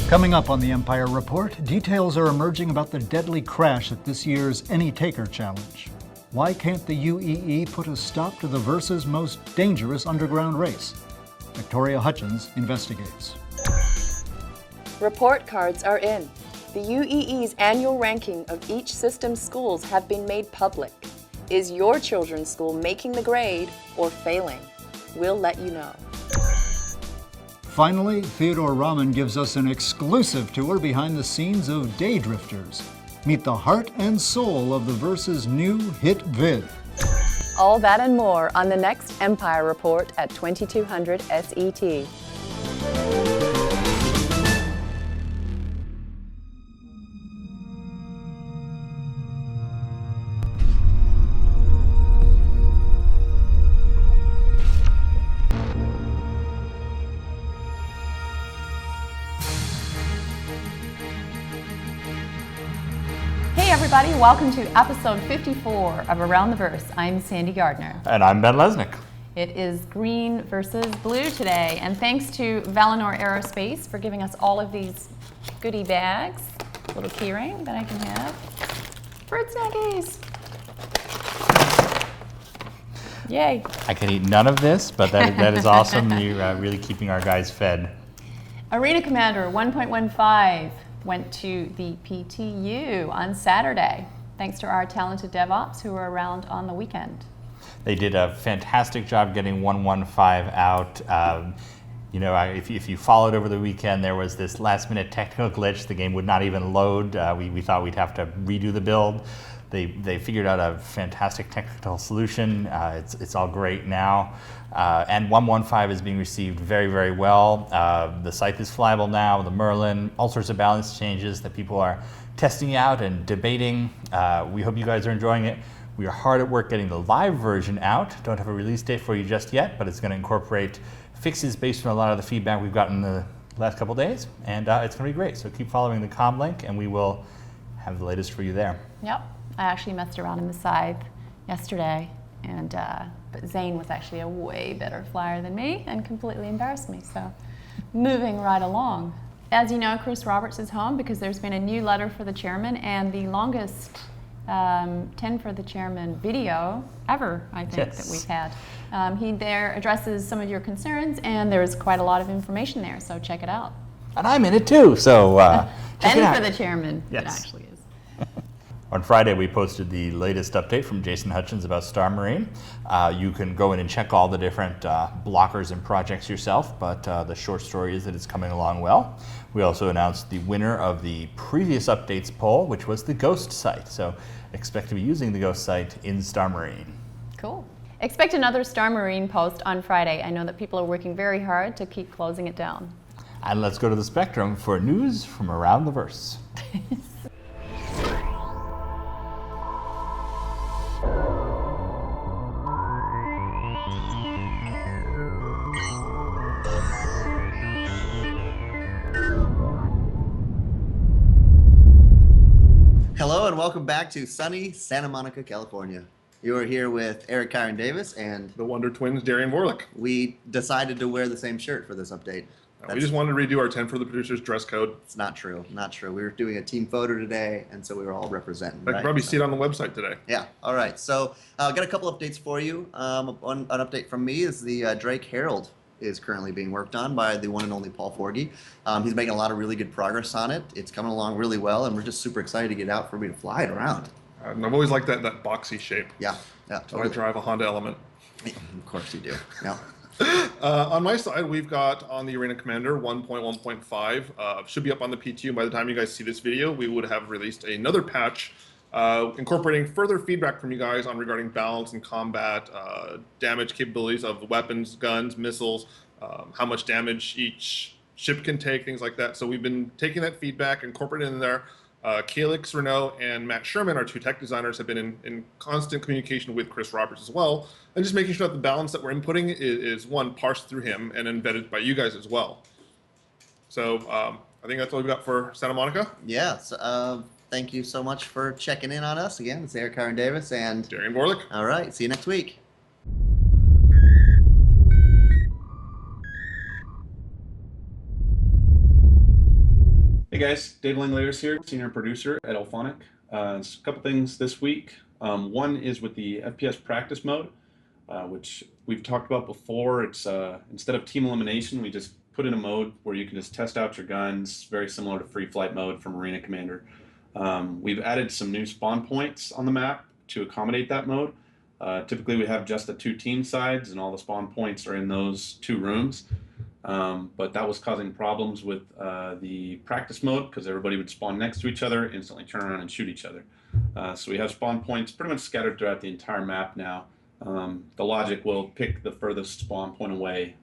Coming up on the Empire Report, details are emerging about the deadly crash at this year's Any Taker Challenge. Why can't the UEE put a stop to the Verse's most dangerous underground race? Victoria Hutchins investigates. Report cards are in. The UEE's annual ranking of each system's schools have been made public. Is your children's school making the grade or failing? We'll let you know. Finally, Theodore Rahman gives us an exclusive tour behind the scenes of Daydrifters. Meet the heart and soul of the Verse's new hit vid. All that and more on the next Empire Report at 2200 SET. Hey everybody, welcome to episode 54 of Around the Verse. I'm Sandy Gardner. And I'm Ben Lesnick. It is green versus blue today, and thanks to Valinor Aerospace for giving us all of these goodie bags. A little keyring that I can have. Bird snackies! Yay. I can eat none of this, but that is awesome. You're really keeping our guys fed. Arena Commander 1.15 went to the PTU on Saturday, thanks to our talented DevOps who were around on the weekend. They did a fantastic job getting 115 out. If you followed over the weekend, there was this last-minute technical glitch. The game would not even load. We thought we'd have to redo the build. They figured out a fantastic technical solution. It's all great now. And 115 is being received very, very well. The site is flyable now, the Merlin, all sorts of balance changes that people are testing out and debating. We hope you guys are enjoying it. We are hard at work getting the live version out. Don't have a release date for you just yet, but it's going to incorporate fixes based on a lot of the feedback we've gotten the last couple days, and it's going to be great. So keep following the comm link, and we will have the latest for you there. Yep, I actually messed around in the scythe yesterday, and but Zane was actually a way better flyer than me and completely embarrassed me, so moving right along. As you know, Chris Roberts is home because there's been a new letter for the chairman and the longest 10 for the chairman video ever, I think, that we've had. He there addresses some of your concerns, and there's quite a lot of information there, so check it out. And I'm in it too, so check it out. For the chairman, yes. It actually is. On Friday, we posted the latest update from Jason Hutchins about Star Marine. You can go in and check all the different blockers and projects yourself, but the short story is that it's coming along well. We also announced the winner of the previous updates poll, which was the Ghost site. So expect to be using the Ghost site in Star Marine. Cool. Expect another Star Marine post on Friday. I know that people are working very hard to keep closing it down. And let's go to the Spectrum for news from around the verse. Hello and welcome back to sunny Santa Monica, California. You are here with Eric Kyron Davis and the Wonder Twins, Darian Warlick. We decided to wear the same shirt for this update. We just wanted to redo our 10 for the producers dress code. It's not true, not true. We were doing a team photo today, and so we were all representing. I can probably see it on the website today. Yeah, all right. So I've got a couple updates for you. An update from me is the Drake Herald is currently being worked on by the one and only Paul Forgy. He's making a lot of really good progress on it. It's coming along really well, and we're just super excited to get out for me to fly it around. And I've always liked that boxy shape. Yeah, So I drive a Honda Element. Yeah, of course you do. Yeah. On my side, we've got on the Arena Commander 1.1.5. Should be up on the PTU by the time you guys see this video. We would have released another patch incorporating further feedback from you guys on regarding balance and combat, damage capabilities of the weapons, guns, missiles, how much damage each ship can take, things like that. So we've been taking that feedback, incorporating it in there. Calix Renault and Matt Sherman, our two tech designers, have been in constant communication with Chris Roberts as well, and just making sure that the balance that we're inputting is one, parsed through him and embedded by you guys as well. So I think that's all we've got for Santa Monica. Yeah, thank you so much for checking in on us. Again, it's Eric Kyron Davis and Darian Borlick. All right, see you next week. Hey guys, Dave Langlaters here, senior producer at Elphonic. A couple things this week. One is with the FPS practice mode, which we've talked about before. It's instead of team elimination, we just put in a mode where you can just test out your guns, very similar to free flight mode from Arena Commander. We've added some new spawn points on the map to accommodate that mode. Typically we have just the 2 team sides and all the spawn points are in those 2 rooms. But that was causing problems with the practice mode because everybody would spawn next to each other, instantly turn around and shoot each other. So we have spawn points pretty much scattered throughout the entire map now. The logic will pick the furthest spawn point away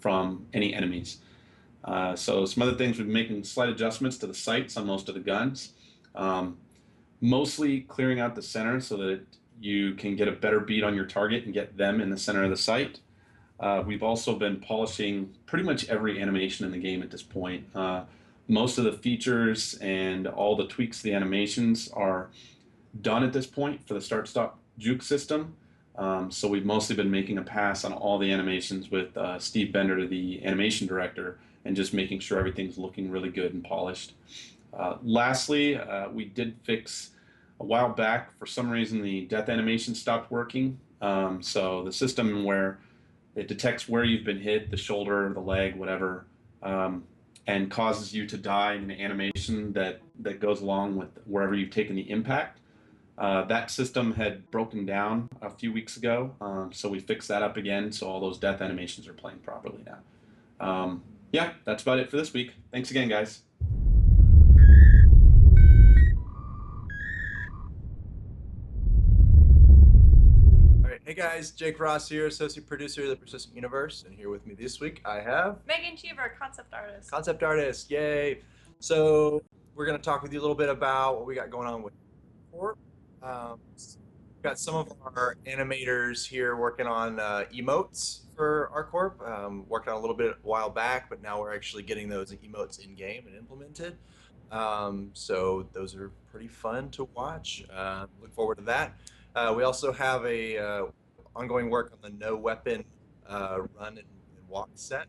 from any enemies. So some other things, we've been making slight adjustments to the sights on most of the guns. Mostly clearing out the center so that you can get a better beat on your target and get them in the center of the sight. We've also been polishing pretty much every animation in the game at this point. Most of the features and all the tweaks to the animations are done at this point for the start-stop juke system. So we've mostly been making a pass on all the animations with Steve Bender, the animation director, and just making sure everything's looking really good and polished. Lastly, we did fix a while back, for some reason, the death animation stopped working. So the system where it detects where you've been hit, the shoulder, the leg, whatever, and causes you to die in an animation that goes along with wherever you've taken the impact. That system had broken down a few weeks ago, so we fixed that up again, so all those death animations are playing properly now. Yeah, that's about it for this week. Thanks again, guys. All right, hey guys, Jake Ross here, associate producer of the Persistent Universe, and here with me this week I have Megan Cheever, concept artist. concept artist, yay! So we're going to talk with you a little bit about what we got going on with Corp. We've got some of our animators here working on emotes for our Corp. Worked on a little bit a while back, but now we're actually getting those emotes in game and implemented. So those are pretty fun to watch. Look forward to that. We also have a ongoing work on the no weapon run and walk set.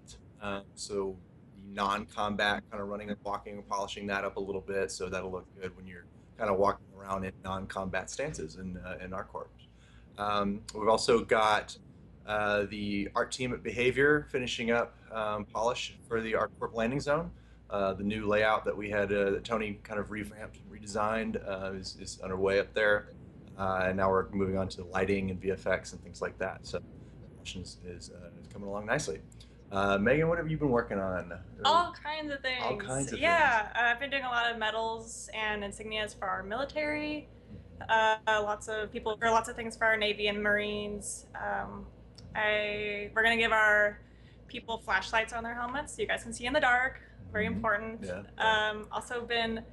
So the non-combat kind of running and walking and polishing that up a little bit, so that'll look good when you're kind of walking around in non-combat stances in our corps. We've also got the art team at Behavior finishing up polish for the Art Corp landing zone. The new layout that we had that Tony kind of revamped and redesigned is underway up there. And now we're moving on to the lighting and VFX and things like that. So is coming along nicely. Megan, what have you been working on? All kinds of things. All kinds of things. I've been doing a lot of medals and insignias for our military. Lots of things for our Navy and Marines. We're gonna give our people flashlights on their helmets so you guys can see in the dark. Very important. Yeah. Also been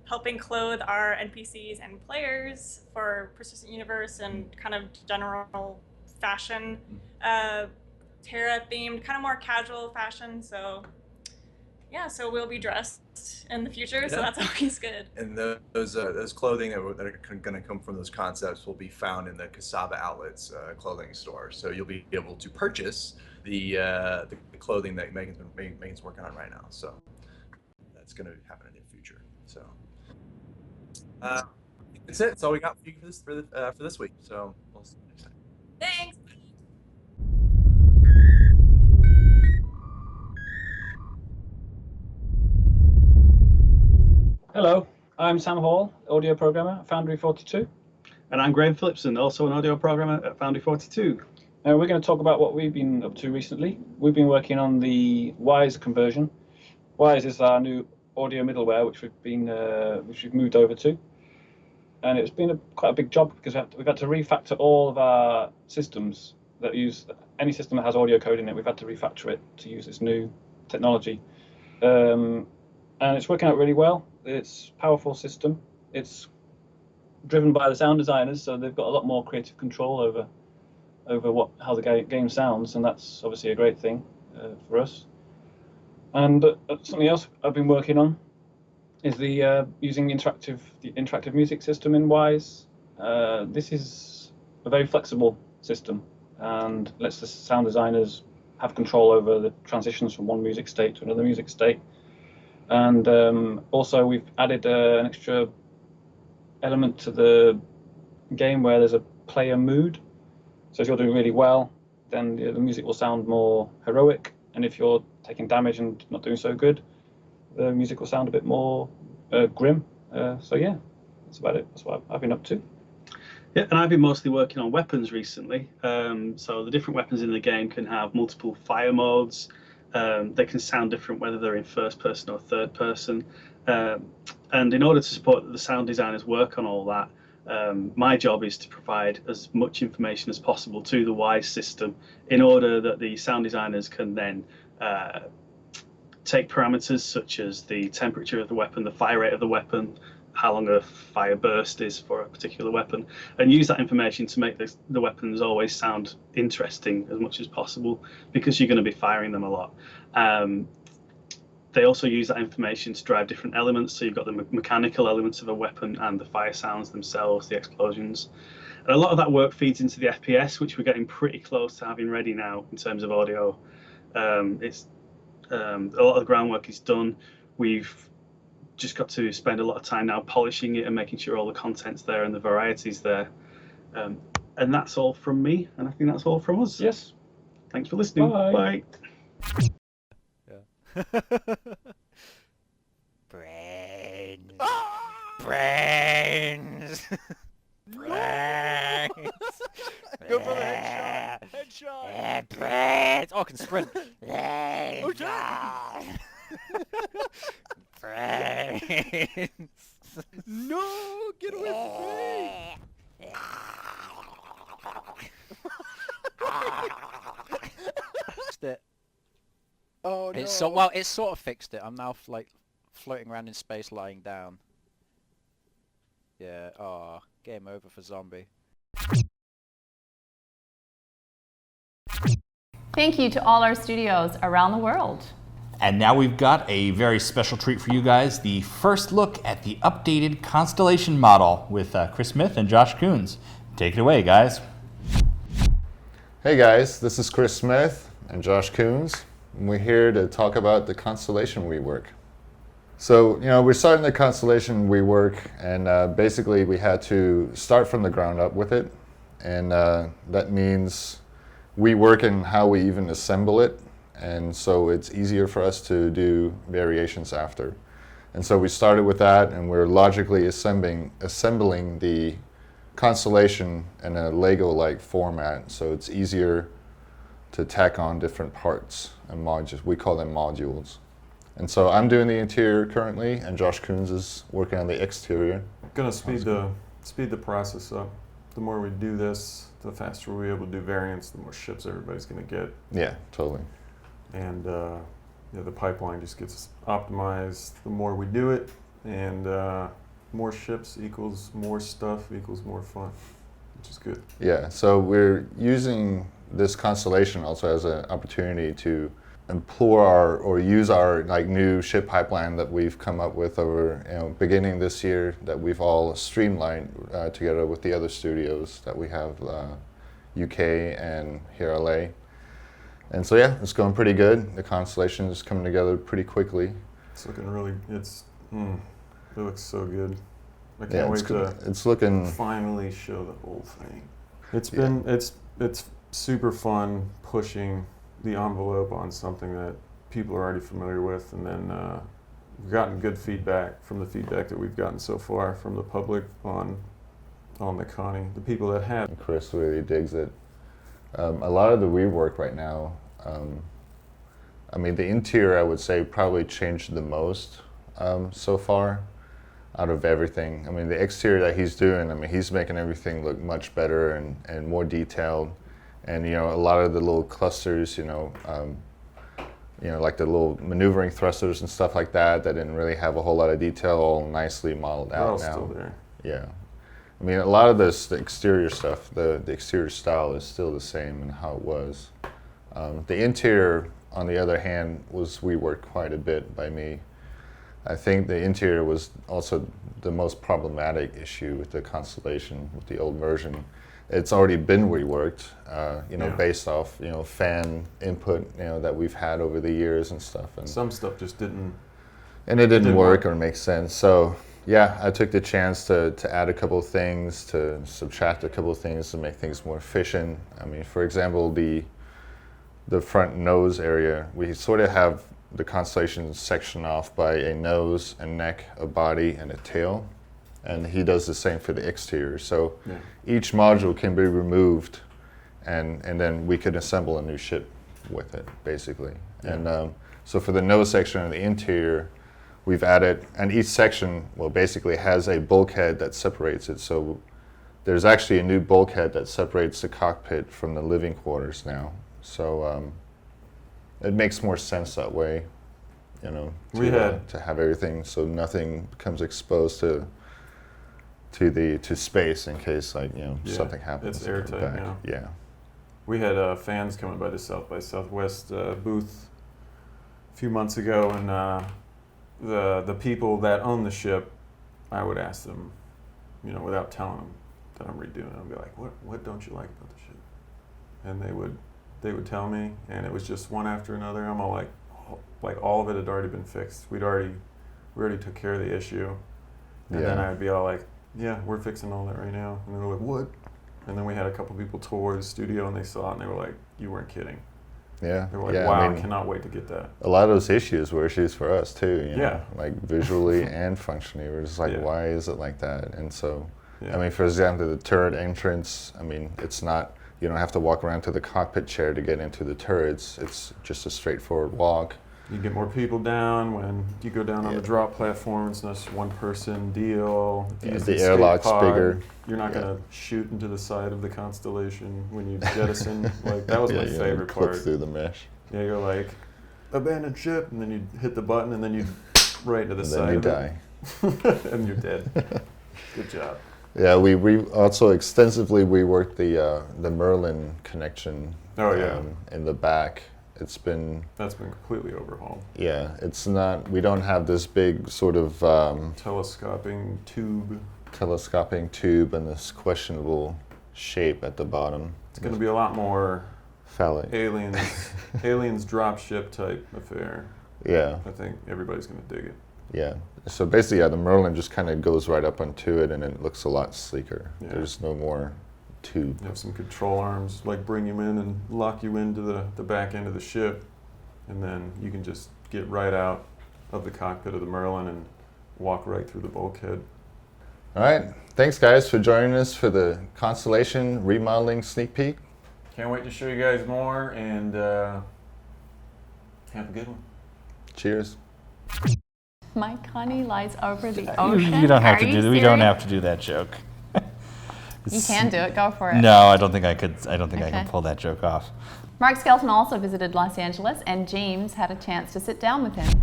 helping clothe our NPCs and players for Persistent Universe and kind of general fashion. Terra themed, kind of more casual fashion. So yeah, so we'll be dressed in the future, so that's always good. And those clothing that are going to come from those concepts will be found in the Cassava Outlets clothing store. So you'll be able to purchase the clothing that Megan's working on right now. So that's going to happen in the future. So that's it. That's all we got for you for this week. So we'll see you next time. Thanks. Hello, I'm Sam Hall, audio programmer at Foundry 42. And I'm Graham Phillipson, also an audio programmer at Foundry 42. We're going to talk about what we've been up to recently. We've been working on the Wise conversion. Wise is our new audio middleware, which we've moved over to. And it's been quite a big job because we've had to refactor all of our systems that use any system that has audio code in it. We've had to refactor it to use this new technology. And it's working out really well. It's a powerful system. It's driven by the sound designers, so they've got a lot more creative control over how the game sounds, and that's obviously a great thing for us. And something else I've been working on is the using the interactive music system in Wise. This is a very flexible system and lets the sound designers have control over the transitions from one music state to another music state. And also we've added an extra element to the game where there's a player mood. So if you're doing really well, then the music will sound more heroic, and if you're taking damage and not doing so good, the music will sound a bit more grim. So yeah, that's about it. That's what I've been up to. Yeah, and I've been mostly working on weapons recently. So the different weapons in the game can have multiple fire modes. They can sound different whether they're in first person or third person. And in order to support the sound designers' work on all that, my job is to provide as much information as possible to the WISE system in order that the sound designers can then take parameters such as the temperature of the weapon, the fire rate of the weapon, how long a fire burst is for a particular weapon, and use that information to make the weapons always sound interesting as much as possible, because you're going to be firing them a lot. They also use that information to drive different elements, so you've got the mechanical elements of a weapon and the fire sounds themselves, the explosions. And a lot of that work feeds into the FPS, which we're getting pretty close to having ready now in terms of audio. A lot of the groundwork is done. We've just got to spend a lot of time now polishing it and making sure all the content's there and the variety's there. And that's all from me, and I think that's all from us. Yes. Thanks for listening. Bye. Bye. Brains. Brains. Brains. Go for the headshot. Headshot. Brains. Oh, I can sprint. Oh, shit. Brains. No, get away from me. Oh no. It's so well. It's sort of fixed it. I'm now like floating around in space, lying down. Yeah. Oh, game over for zombie. Thank you to all our studios around the world. And now we've got a very special treat for you guys, the first look at the updated Constellation model with Chris Smith and Josh Coons. Take it away, guys. Hey guys, this is Chris Smith and Josh Coons, and we're here to talk about the Constellation rework. So, we're starting the Constellation rework, and basically we had to start from the ground up with it, and that means reworking how we even assemble it, and so it's easier for us to do variations after. And so we started with that, and we're logically assembling the Constellation in a Lego-like format, so it's easier to tack on different parts and modules. We call them modules. And so I'm doing the interior currently, and Josh Coons is working on the exterior. Gonna speed the process up. The more we do this, the faster we're able to do variants, the more ships everybody's gonna get. Yeah, totally. And the pipeline just gets optimized the more we do it, and more ships equals more stuff equals more fun, which is good. Yeah, so we're using this Constellation also as an opportunity to use our new ship pipeline that we've come up with over beginning this year, that we've all streamlined together with the other studios that we have, UK and here LA. And so yeah, it's going pretty good. The Constellation is coming together pretty quickly. It's looking really, it looks so good. I can't wait to it's looking finally show the whole thing. It's been, it's super fun pushing the envelope on something that people are already familiar with, and then we've gotten good feedback from the feedback that we've gotten so far from the public on the Connie, the people that have. Chris really digs it. A lot of the rework right now, I mean, the interior I would say probably changed the most so far out of everything. I mean, the exterior that he's doing, I mean, he's making everything look much better and more detailed. And a lot of the little clusters, like the little maneuvering thrusters and stuff like that didn't really have a whole lot of detail, all nicely modeled out now. Still there. Yeah. I mean, a lot of this, the exterior stuff, the exterior style is still the same in how it was. The interior, on the other hand, was reworked quite a bit by me. I think the interior was also the most problematic issue with the Constellation, with the old version. It's already been reworked, based off, fan input, that we've had over the years and stuff. And some stuff just didn't And it didn't work or make sense. So yeah, I took the chance to add a couple of things, to subtract a couple of things to make things more efficient. I mean, for example, the front nose area, we sort of have the Constellation section off by a nose, a neck, a body, and a tail. And he does the same for the exterior. So each module can be removed, and then we could assemble a new ship with it, basically. Yeah. And so for the nose section and the interior, we've added, and each section, well, basically has a bulkhead that separates it. So there's actually a new bulkhead that separates the cockpit from the living quarters now. So it makes more sense that way, you know, to have everything so nothing becomes exposed to space in case, like, you know, something happens. It's airtight now. Yeah. We had fans coming by the South by Southwest booth a few months ago, and the people that own the ship, I would ask them, you know, without telling them that I'm redoing it, I'd be like, what don't you like about the ship? And they would tell me, and it was just one after another. I'm all like all of it had already been fixed. We already took care of the issue. And then I'd be all like, yeah, we're fixing all that right now. And they were like, what? And then we had a couple people tour the studio, and they saw it, and they were like, you weren't kidding. Yeah. They were like, wow, I mean, cannot wait to get that. A lot of those issues were issues for us too, you know, like visually and functionally. We're just like, why is it like that? And so, I mean, for example, the turret entrance, I mean, it's not, you don't have to walk around to the cockpit chair to get into the turrets. It's just a straightforward walk. You get more people down when you go down on the drop platform. It's not just one person deal. The airlock's bigger. You're not going to shoot into the side of the Constellation when you jettison. Like, that was my favorite part. Clip through the mesh. Yeah, you're like, abandoned ship, and then you hit the button, and then you right into the side of it. And then you die. And you're dead. Good job. Yeah, we also extensively reworked the Merlin connection. In the back. That's been completely overhauled. Yeah, it's not. We don't have this big sort of telescoping tube and this questionable shape at the bottom. It's going to be a lot more phallic, aliens drop ship type affair. Yeah, I think everybody's going to dig it. Yeah. So basically, the Merlin just kind of goes right up onto it, and it looks a lot sleeker. Yeah. There's no more tube. You have some control arms, like bring you in and lock you into the back end of the ship, and then you can just get right out of the cockpit of the Merlin and walk right through the bulkhead. All right. Thanks, guys, for joining us for the Constellation remodeling sneak peek. Can't wait to show you guys more, and have a good one. Cheers. My Connie lies over the ocean. You don't have to do that. We don't have to do that joke. You can do it. Go for it. No, I don't think I could. I don't think I can pull that joke off. Mark Skelton also visited Los Angeles, and James had a chance to sit down with him.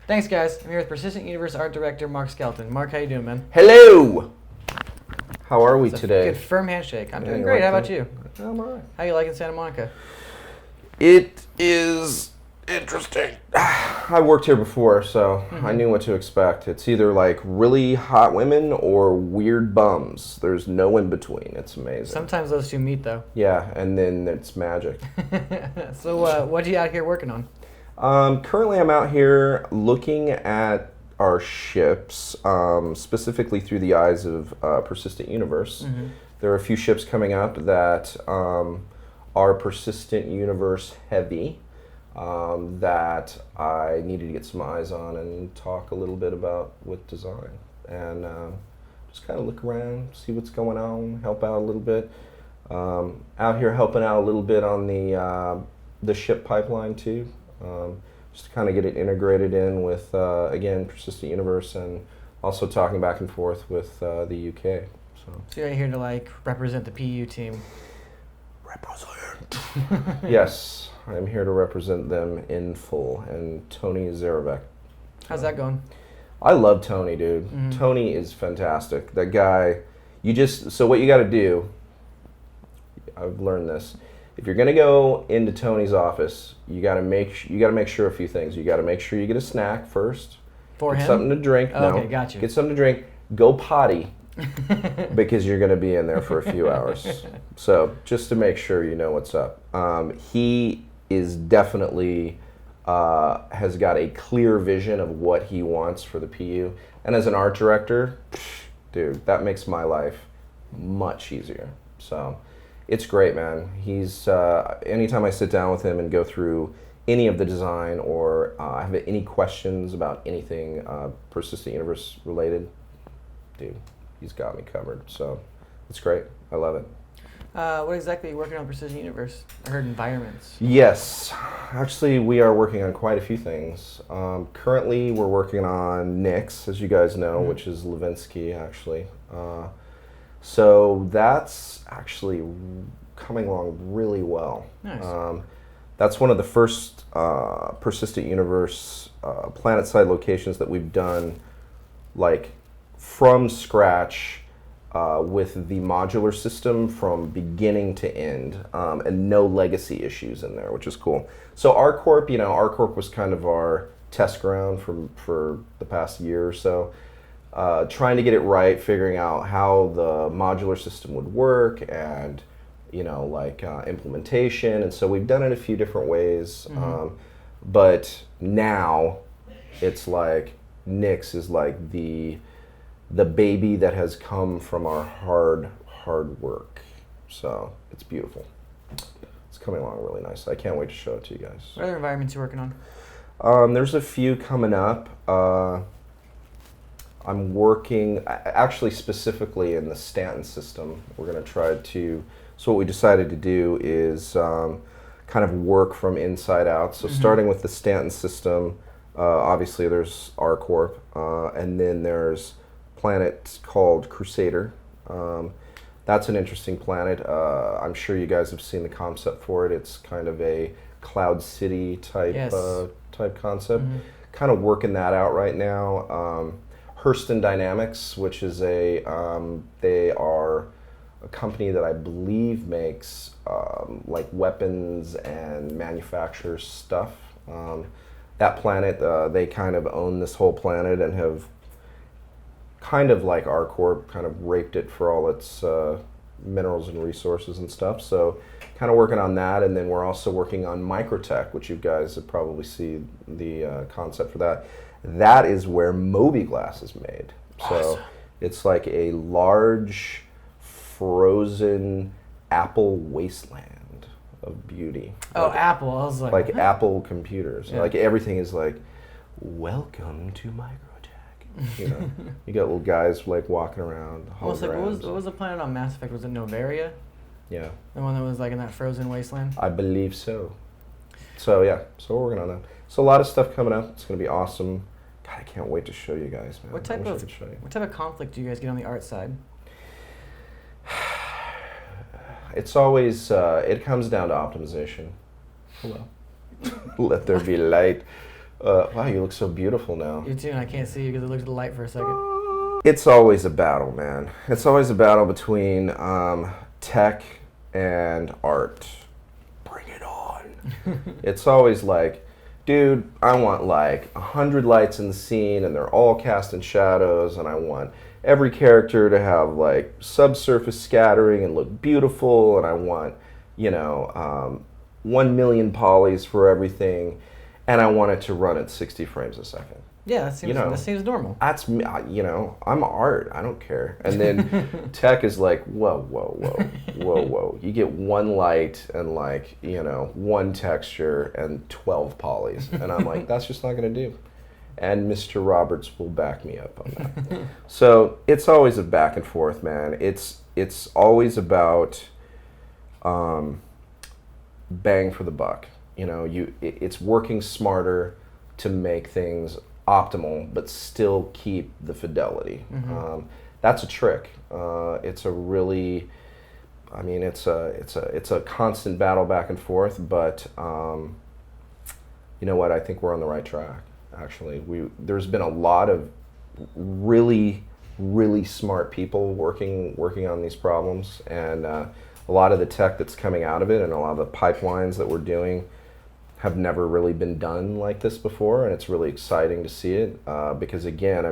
Thanks, guys. I'm here with Persistent Universe art director Mark Skelton. Mark, how you doing, man? Hello. How are we today? Good firm handshake. I'm doing great. How about you? I'm all right. How you liking Santa Monica? It is interesting. I worked here before, so I knew what to expect. It's either like really hot women or weird bums. There's no in between. It's amazing. Sometimes those two meet, though. Yeah, and then it's magic. So what are you out here working on? Currently, I'm out here looking at our ships, specifically through the eyes of Persistent Universe. Mm-hmm. There are a few ships coming up that are Persistent Universe heavy. That I needed to get some eyes on and talk a little bit about with design, and just kind of look around, see what's going on, help out a little bit. Out here helping out a little bit on the ship pipeline too, just to kind of get it integrated in with again Persistent Universe, and also talking back and forth with the UK. So you're here to like represent the PU team. Represent. Yes. I'm here to represent them in full, and Tony Zarevek. How's that going? I love Tony, dude. Mm-hmm. Tony is fantastic. That guy, so what you got to do, I've learned this. If you're going to go into Tony's office, you got to make sure a few things. You got to make sure you get a snack first. For get him? Something to drink. Oh, okay, got you. Get something to drink. Go potty. Because you're going to be in there for a few hours. So just to make sure you know what's up. He is definitely has got a clear vision of what he wants for the PU. And as an art director, dude, that makes my life much easier. So it's great, man. He's anytime I sit down with him and go through any of the design or I have any questions about anything Persistent Universe related, dude, he's got me covered. So it's great. I love it. What exactly are you working on Precision Universe? I heard environments. Yes, actually we are working on quite a few things. Currently we're working on Nyx, as you guys know, which is Levinsky actually. So that's actually coming along really well. Nice. That's one of the first Persistent Universe planet-side locations that we've done like from scratch with the modular system from beginning to end, and no legacy issues in there, which is cool. So ArcCorp, ArcCorp was kind of our test ground for the past year or so, trying to get it right, figuring out how the modular system would work and implementation. And so we've done it a few different ways, but now it's like Nyx is like the baby that has come from our hard work. So it's beautiful. It's coming along really nicely. I can't wait to show it to you guys. What other environments are you working on? There's a few coming up. I'm working actually specifically in the Stanton system. We're going to try to, so what we decided to do is kind of work from inside out. So starting with the Stanton system, obviously there's ArcCorp, and then there's planet called Crusader. That's an interesting planet. I'm sure you guys have seen the concept for it. It's kind of a Cloud City type type concept. Kind of working that out right now. Hurston Dynamics, which is they are a company that I believe makes like weapons and manufactures stuff. That planet, they kind of own this whole planet and have kind of like ArcCorp, kind of raped it for all its minerals and resources and stuff. So kind of working on that, and then we're also working on Microtech, which you guys have probably seen the concept for that. That is where Moby-Glass is made. So it's like a large frozen apple wasteland of beauty. Oh, Apple. I was like Apple computers. Yeah. Like everything is like, welcome to Microtech. You got little guys like walking around. What was the planet on Mass Effect? Was it Novaria? Yeah. The one that was like in that frozen wasteland? I believe so. So yeah, so we're working on that. So a lot of stuff coming up. It's gonna be awesome. God, I can't wait to show you guys, man. What type of conflict do you guys get on the art side? It's always it comes down to optimization. Hello. Let there be light. Wow, you look so beautiful now. You too, and I can't see you because I looked at the light for a second. It's always a battle, man. It's always a battle between tech and art. Bring it on. It's always like, dude, I want like 100 lights in the scene and they're all cast in shadows, and I want every character to have like subsurface scattering and look beautiful, and I want 1 million polys for everything, and I want it to run at 60 frames a second. Yeah, that seems normal. That's me. I'm art. I don't care. And then tech is like, whoa. You get one light and like one texture and 12 polys, and I'm like, that's just not gonna do. And Mr. Roberts will back me up on that. So it's always a back and forth, man. It's always about bang for the buck. It's working smarter to make things optimal, but still keep the fidelity. That's a trick. It's a really, it's a constant battle back and forth. But you know what? I think we're on the right track. Actually, there's been a lot of really smart people working on these problems, and a lot of the tech that's coming out of it, and a lot of the pipelines that we're doing have never really been done like this before, and it's really exciting to see it because again,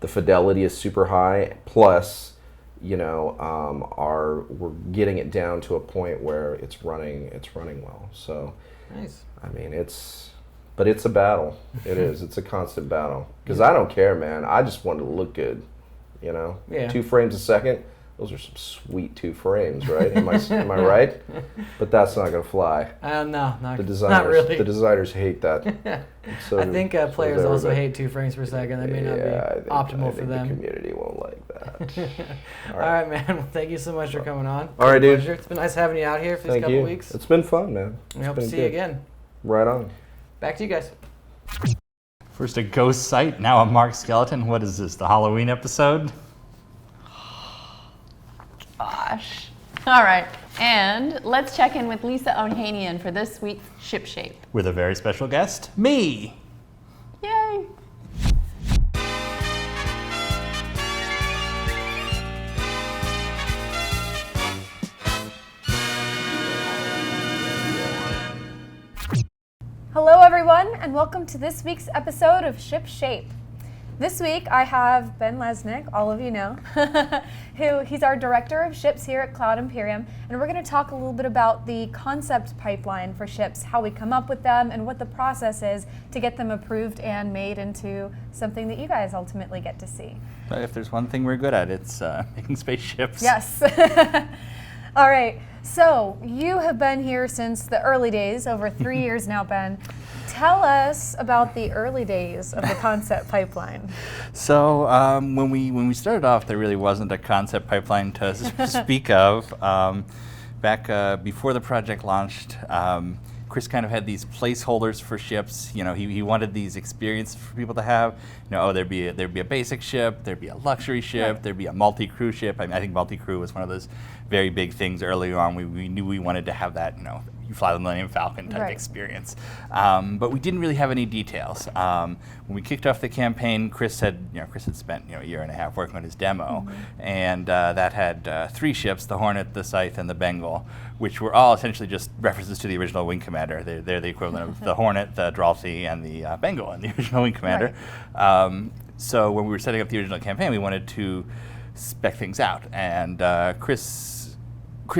the fidelity is super high. Plus, we're getting it down to a point where it's running well. So nice. I mean, it's a battle. It is. It's a constant battle. Because I don't care, man. I just want it to look good. You know, Yeah. 2 frames a second. Those are some sweet 2 frames, right? Am I right? But that's not gonna fly. No, not The designers, not really. The designers hate that. So I think so players does also everybody. hate 2 frames per second. That may not Yeah, be optimal for them. The community won't like that. All right, man. Well, thank you so much for coming on. All right, dude. Pleasure. It's been nice having you out here for these Thank couple you. weeks. It's been fun, man. We It's hope to been see you good. again. Right on. Back to you guys. First a ghost site, now a Mark Skelton. What is this, the Halloween episode? Gosh. All right. And let's check in with Lisa Ohnanian for this week's Ship Shape. With a very special guest, me. Yay! Hello everyone and welcome to this week's episode of Ship Shape. This week I have Ben Lesnick, all of you know, he's our director of ships here at Cloud Imperium, and we're going to talk a little bit about the concept pipeline for ships, how we come up with them, and what the process is to get them approved and made into something that you guys ultimately get to see. But if there's one thing we're good at, it's making spaceships. Yes. All right, so you have been here since the early days, over 3 years now, Ben. Tell us about the early days of the concept pipeline. So when we started off, there really wasn't a concept pipeline to speak of. Back before the project launched, Chris kind of had these placeholders for ships. You know, he wanted these experiences for people to have. You know, oh, there'd be a basic ship, there'd be a luxury ship, there'd be a multi-crew ship. I think multi-crew was one of those very big things early on. We knew we wanted to have that, you know, you fly the Millennium Falcon type experience. But we didn't really have any details. When we kicked off the campaign, Chris had spent a year and a half working on his demo, and that had 3 ships: the Hornet, the Scythe, and the Bengal, which were all essentially just references to the original Wing Commander. They're the equivalent of the Hornet, the Dralsy, and the Bengal in the original Wing Commander. So when we were setting up the original campaign, we wanted to spec things out, and Chris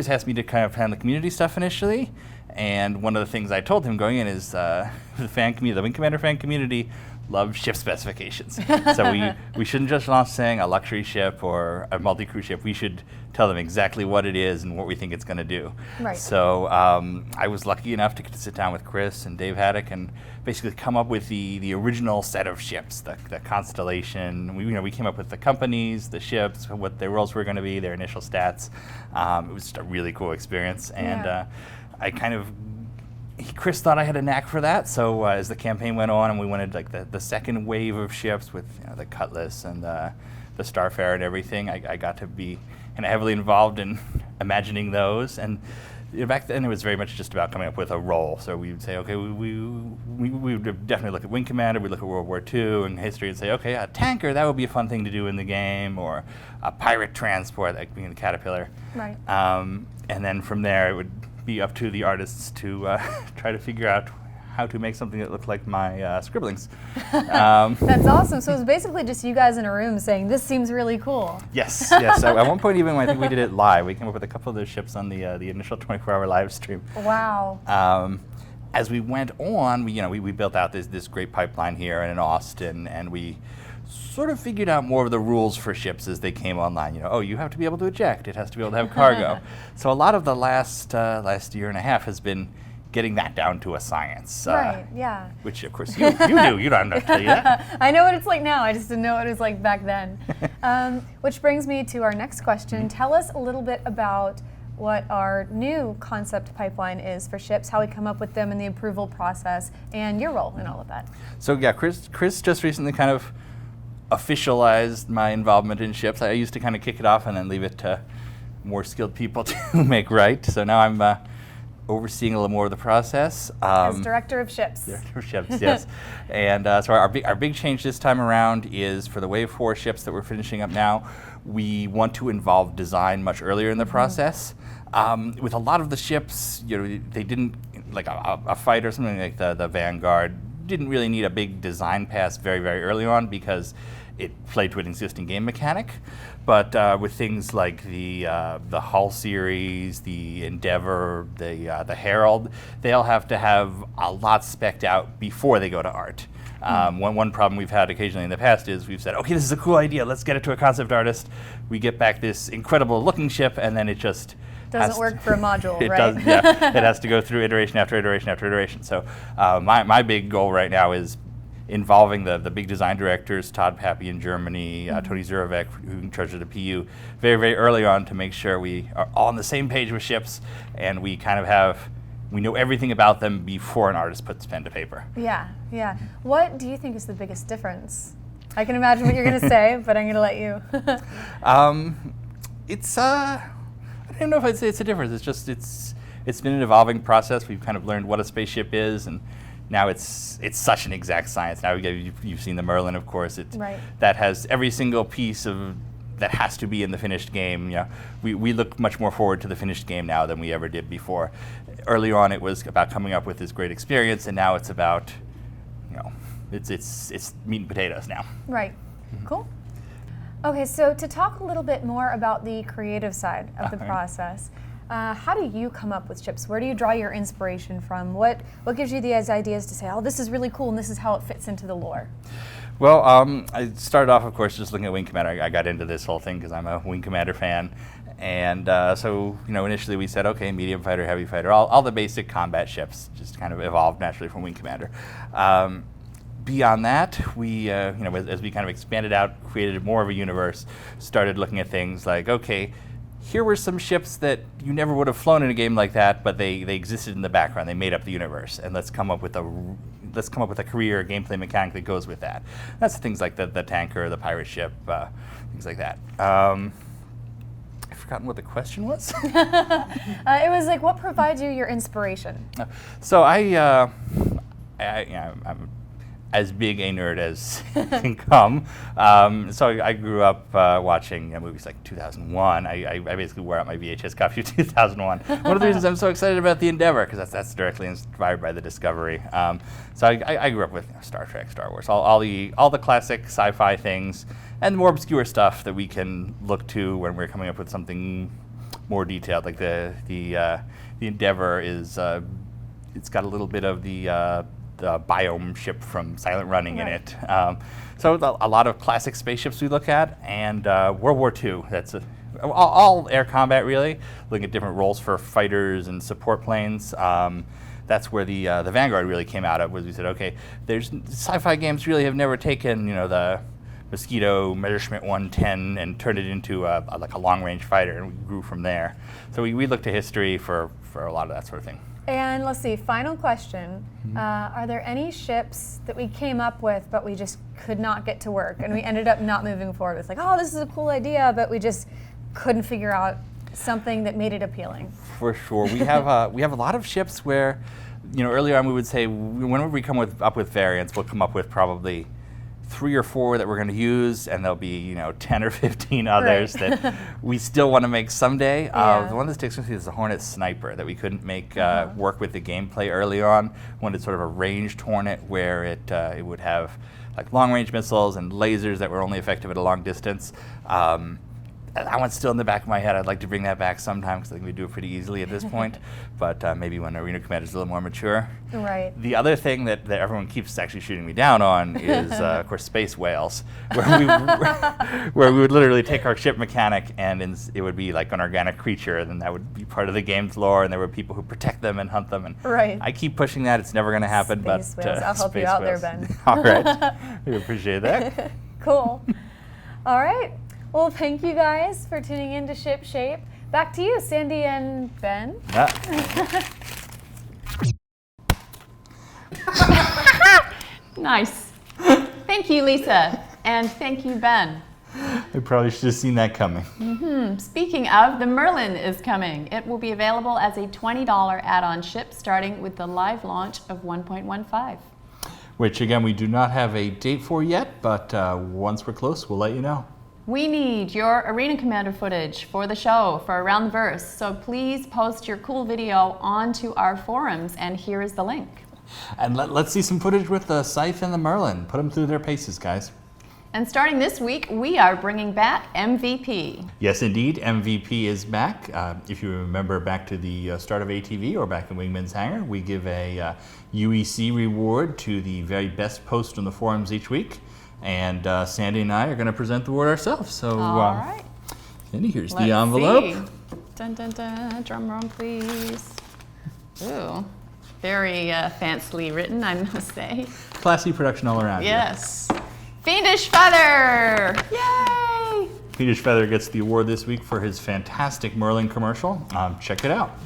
asked me to kind of handle the community stuff initially. And one of the things I told him going in is the fan community, the Wing Commander fan community, loves ship specifications. So we shouldn't just launch saying a luxury ship or a multi-crew ship. We should tell them exactly what it is and what we think it's going to do. Right. So I was lucky enough to get to sit down with Chris and Dave Haddock and basically come up with the original set of ships, the Constellation. We came up with the companies, the ships, what their roles were going to be, their initial stats. It was just a really cool experience, and Chris thought I had a knack for that, so as the campaign went on and we wanted like the second wave of ships with the Cutlass and the Starfarer and everything, I got to be kind of heavily involved in imagining those. And back then it was very much just about coming up with a role. So we would say, okay, we would definitely look at Wing Commander, we'd look at World War II and history and say, okay, a tanker, that would be a fun thing to do in the game, or a pirate transport, like being the Caterpillar. Right. And then from there it would be up to the artists to try to figure out how to make something that looked like my scribblings. That's awesome. So it was basically just you guys in a room saying, this seems really cool. Yes. So at one point even, I think we did it live. We came up with a couple of those ships on the initial 24-hour live stream. Wow. As we went on, we built out this great pipeline here and in Austin, and we sort of figured out more of the rules for ships as they came online. You have to be able to eject. It has to be able to have cargo. So a lot of the last year and a half has been getting that down to a science. Right, yeah. Which, of course, you do. You don't have to tell you that. I know what it's like now. I just didn't know what it was like back then. Which brings me to our next question. Tell us a little bit about what our new concept pipeline is for ships, how we come up with them in the approval process, and your role in all of that. So yeah, Chris just recently kind of officialized my involvement in ships. I used to kind of kick it off and then leave it to more skilled people to make right. So now I'm overseeing a little more of the process. As director of ships. Director of ships, yes. And so our big change this time around is for the Wave 4 ships that we're finishing up now, we want to involve design much earlier in the process. With a lot of the ships, they didn't, like a fighter, something like the Vanguard, didn't really need a big design pass very, very early on because it played to an existing game mechanic. But with things like the Hull series, the Endeavor, the Herald, they all have to have a lot spec'd out before they go to art. One problem we've had occasionally in the past is we've said, okay, this is a cool idea, let's get it to a concept artist. We get back this incredible looking ship, and then it just doesn't work for a module, it right? does, yeah. It has to go through iteration after iteration after iteration. So my big goal right now is involving the big design directors, Todd Pappy in Germany, Tony Zurovec, who's in charge of the PU, very, very early on to make sure we are all on the same page with ships, and we kind of we know everything about them before an artist puts pen to paper. Yeah, yeah. What do you think is the biggest difference? I can imagine what you're going to say, but I'm going to let you. It's I don't know if I'd say it's a difference. It's just it's been an evolving process. We've kind of learned what a spaceship is, and now it's such an exact science. Now you've seen the Merlin, of course. That has every single piece of that has to be in the finished game. You know, we look much more forward to the finished game now than we ever did before. Early on, it was about coming up with this great experience, and now it's about, you know, it's meat and potatoes now. Right. Cool. Okay, so to talk a little bit more about the creative side of the process, how do you come up with ships? Where do you draw your inspiration from? What gives you these ideas to say, oh, this is really cool, and this is how it fits into the lore? Well, I started off, of course, just looking at Wing Commander. I got into this whole thing because I'm a Wing Commander fan. And so, you know, initially we said, okay, medium fighter, heavy fighter, all the basic combat ships just kind of evolved naturally from Wing Commander. Beyond that, we, you know, as we kind of expanded out, created more of a universe, started looking at things like, okay, here were some ships that you never would have flown in a game like that, but they existed in the background. They made up the universe, and let's come up with a career gameplay mechanic that goes with that. That's things like the tanker, the pirate ship, things like that. I've forgotten what the question was. It was like, what provides you your inspiration? So I'm as big a nerd as can come. So I grew up watching movies like 2001. I basically wore out my VHS copy of 2001. One of the reasons I'm so excited about the Endeavor, because that's directly inspired by the Discovery. So I grew up with Star Trek, Star Wars, all the classic sci-fi things, and more obscure stuff that we can look to when we're coming up with something more detailed. Like the Endeavor is it's got a little bit of the biome ship from Silent Running in it. So a lot of classic spaceships we look at, and World War II. That's all air combat, really, looking at different roles for fighters and support planes. That's where the Vanguard really came out of, was we said, okay, there's sci-fi games really have never taken, you know, the Mosquito Messerschmitt 110 and turned it into like a long-range fighter, and we grew from there. So we look to history for a lot of that sort of thing. And let's see, final question. Are there any ships that we came up with but we just could not get to work and we ended up not moving forward with, like, oh, this is a cool idea, but we just couldn't figure out something that made it appealing? For sure. We have a lot of ships where, you know, earlier on we would say whenever we come up with variants, we'll come up with probably 3 or 4 that we're going to use, and there'll be, you know, 10 or 15 others that we still want to make someday. The one that sticks with me is the Hornet Sniper that we couldn't make work with the gameplay early on. Wanted sort of a ranged Hornet where it would have like long-range missiles and lasers that were only effective at a long distance. That one's still in the back of my head. I'd like to bring that back sometime because I think we do it pretty easily at this point. But maybe when Arena Commander is a little more mature. Right. The other thing that everyone keeps actually shooting me down on is, of course, space whales, where we would literally take our ship mechanic and it would be like an organic creature, and then that would be part of the game's lore, and there were people who protect them and hunt them. And I keep pushing that. It's never going to happen. Space whales. I'll help you out there, Ben. All right. We appreciate that. Cool. All right. Well, thank you guys for tuning in to Ship Shape. Back to you, Sandy and Ben. Nice. Thank you, Lisa. And thank you, Ben. I probably should have seen that coming. Speaking of, the Merlin is coming. It will be available as a $20 add-on ship starting with the live launch of 1.15. Which, again, we do not have a date for yet, but once we're close, we'll let you know. We need your Arena Commander footage for the show, for Around the Verse, so please post your cool video onto our forums, and here is the link. And let's see some footage with the Scythe and the Merlin. Put them through their paces, guys. And starting this week, we are bringing back MVP. Yes, indeed, MVP is back. If you remember back to the start of ATV or back in Wingman's Hangar, we give a UEC reward to the very best post on the forums each week. And Sandy and I are going to present the award ourselves. So, all right. Sandy, here's Let's the envelope. see. Dun, dun, dun. Drum roll, please. Ooh, very fancily written, I must say. Classy production all around. Yes. Fiendish Feather! Yay! Fiendish Feather gets the award this week for his fantastic Merlin commercial. Check it out.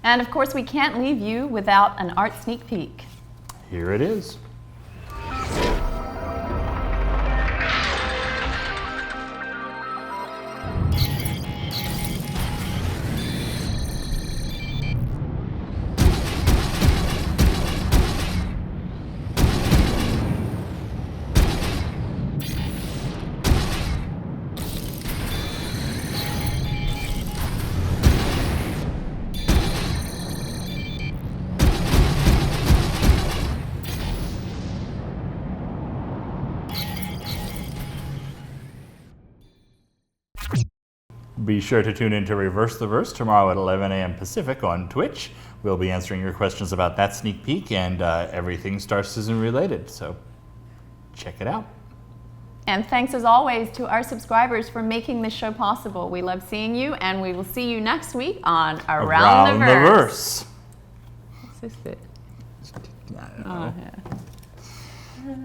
And of course, we can't leave you without an art sneak peek. Here it is. Be sure to tune in to Reverse the Verse tomorrow at 11 a.m. Pacific on Twitch. We'll be answering your questions about that sneak peek and everything Star Citizen related, so check it out. And thanks as always to our subscribers for making this show possible. We love seeing you, and we will see you next week on Around the Verse. What's this bit? I don't know. Yeah.